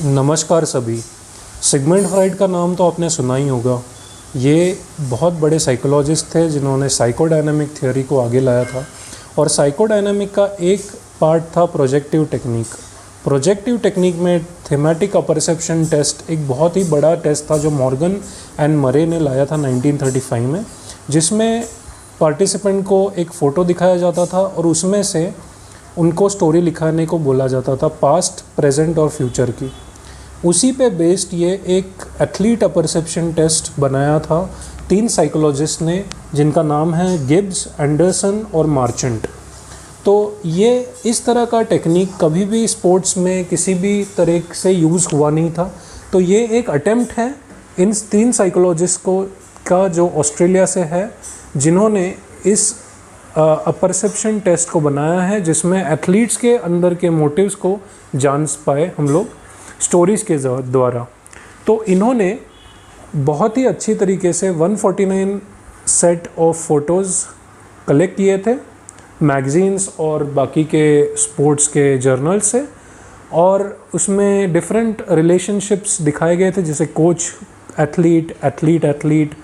नमस्कार सभी। Sigmund Freud का नाम तो आपने सुना ही होगा। ये बहुत बड़े साइकोलॉजिस्ट थे जिन्होंने साइकोडायनामिक थ्योरी को आगे लाया था। और साइकोडायनामिक का एक पार्ट था प्रोजेक्टिव टेक्निक। प्रोजेक्टिव टेक्निक में थीमेटिक अपरसेप्शन टेस्ट एक बहुत ही बड़ा टेस्ट था जो मॉर्गन एंड मरे ने लाया था 1935 में, जिसमें पार्टिसिपेंट को एक फ़ोटो दिखाया जाता था और उसमें से उनको स्टोरी लिखाने को बोला जाता था, पास्ट, प्रेजेंट और फ्यूचर की। उसी पे बेस्ड ये एक एथलीट अपरसेप्शन टेस्ट बनाया था 3 साइकोलॉजिस्ट ने, जिनका नाम है गिब्स, एंडरसन और मार्चेंट। तो ये इस तरह का टेक्निक कभी भी स्पोर्ट्स में किसी भी तरह से यूज़ हुआ नहीं था। तो ये एक अटेम्प्ट है इन 3 साइकोलॉजिस्ट का जो ऑस्ट्रेलिया से है, जिन्होंने इस अपरसेप्शन टेस्ट को बनाया है, जिसमें एथलीट्स के अंदर के मोटिव्स को जान पाए हम लोग स्टोरीज़ के द्वारा। तो इन्होंने बहुत ही अच्छी तरीके से 149 सेट ऑफ फ़ोटोज़ कलेक्ट किए थे मैगज़ीन्स और बाकी के स्पोर्ट्स के जर्नल से, और उसमें डिफरेंट रिलेशनशिप्स दिखाए गए थे, जैसे coach athlete, athlete athlete,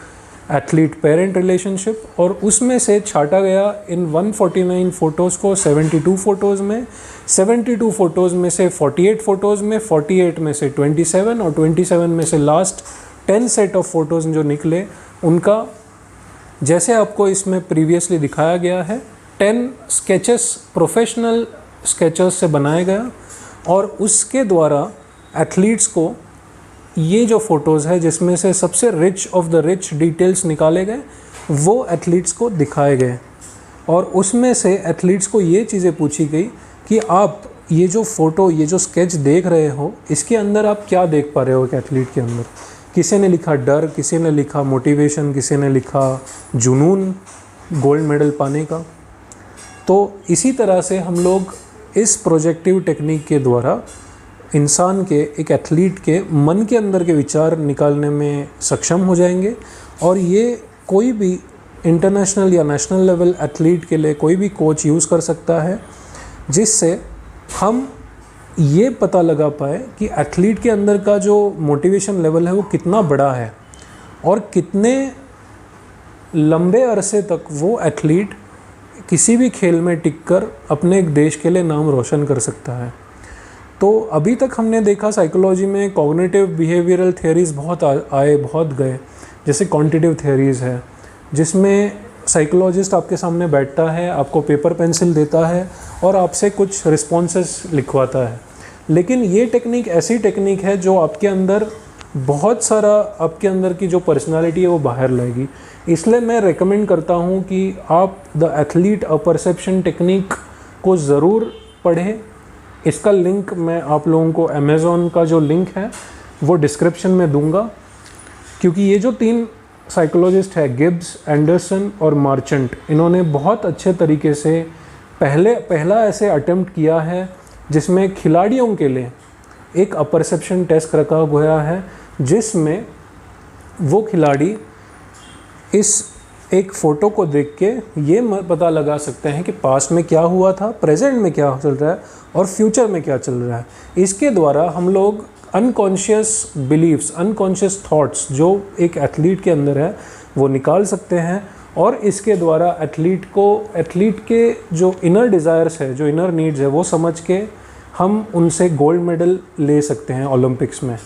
athlete parent relationship. और उसमें से छाटा गया इन 149 फ़ोटोज़ को 72 फ़ोटोज़ में, 72 फ़ोटोज़ में से 48 फ़ोटोज़ में, 48 में से 27 और 27 में से लास्ट 10 सेट ऑफ फ़ोटोज़ जो निकले उनका, जैसे आपको इसमें प्रीवियसली दिखाया गया है, 10 स्केचेस प्रोफेशनल स्केचेस से बनाया गया। और उसके द्वारा एथलीट्स को ये जो फ़ोटोज़ है, जिसमें से सबसे rich of the rich details निकाले गए, वो एथलीट्स को दिखाए गए। और उसमें से एथलीट्स को ये चीज़ें पूछी गई कि आप ये जो फ़ोटो, ये जो स्केच देख रहे हो, इसके अंदर आप क्या देख पा रहे हो एक एथलीट के अंदर। किसी ने लिखा डर, किसी ने लिखा मोटिवेशन, किसी ने लिखा जुनून गोल्ड मेडल पाने का। तो इसी तरह से हम लोग इस प्रोजेक्टिव टेक्निक के द्वारा इंसान के, एक एथलीट के मन के अंदर के विचार निकालने में सक्षम हो जाएंगे। और ये कोई भी इंटरनेशनल या नेशनल लेवल एथलीट के लिए कोई भी कोच यूज़ कर सकता है, जिससे हम ये पता लगा पाए कि एथलीट के अंदर का जो मोटिवेशन लेवल है वो कितना बड़ा है और कितने लंबे अरसे तक वो एथलीट किसी भी खेल में टिककर अपने देश के लिए नाम रोशन कर सकता है। तो अभी तक हमने देखा साइकोलॉजी में कॉग्निटिव बिहेवियरल थ्योरीज़ बहुत आए, बहुत गए, जैसे क्वांटिटेटिव थ्योरीज़ है, जिसमें साइकोलॉजिस्ट आपके सामने बैठता है, आपको पेपर पेंसिल देता है और आपसे कुछ रिस्पॉन्सेस लिखवाता है। लेकिन ये टेक्निक ऐसी टेक्निक है जो आपके अंदर बहुत सारा, आपके अंदर की जो पर्सनालिटी है वो बाहर लाएगी। इसलिए मैं रेकमेंड करता हूँ कि आप द एथलीट अपरसेप्शन टेक्निक को ज़रूर पढ़ें। इसका लिंक मैं आप लोगों को अमेज़ॉन का जो लिंक है वो डिस्क्रिप्शन में दूंगा, क्योंकि ये जो 3 साइकोलॉजिस्ट है, गिब्स, एंडरसन और मार्चेंट, इन्होंने बहुत अच्छे तरीके से पहला ऐसे अटेम्प्ट किया है जिसमें खिलाड़ियों के लिए एक अपरसेप्शन टेस्ट रखा गया है, जिसमें वो खिलाड़ी इस एक फ़ोटो को देख के ये पता लगा सकते हैं कि पास्ट में क्या हुआ था, प्रेजेंट में क्या चल रहा है और फ्यूचर में क्या चल रहा है। इसके द्वारा हम लोग अनकॉन्शियस बिलीव्स, अनकॉन्शियस थॉट्स जो एक एथलीट के अंदर है वो निकाल सकते हैं। और इसके द्वारा एथलीट के जो इनर डिज़ायर्स है, जो इनर नीड्स है, वो समझ के हम उनसे गोल्ड मेडल ले सकते हैं ओलंपिक्स में।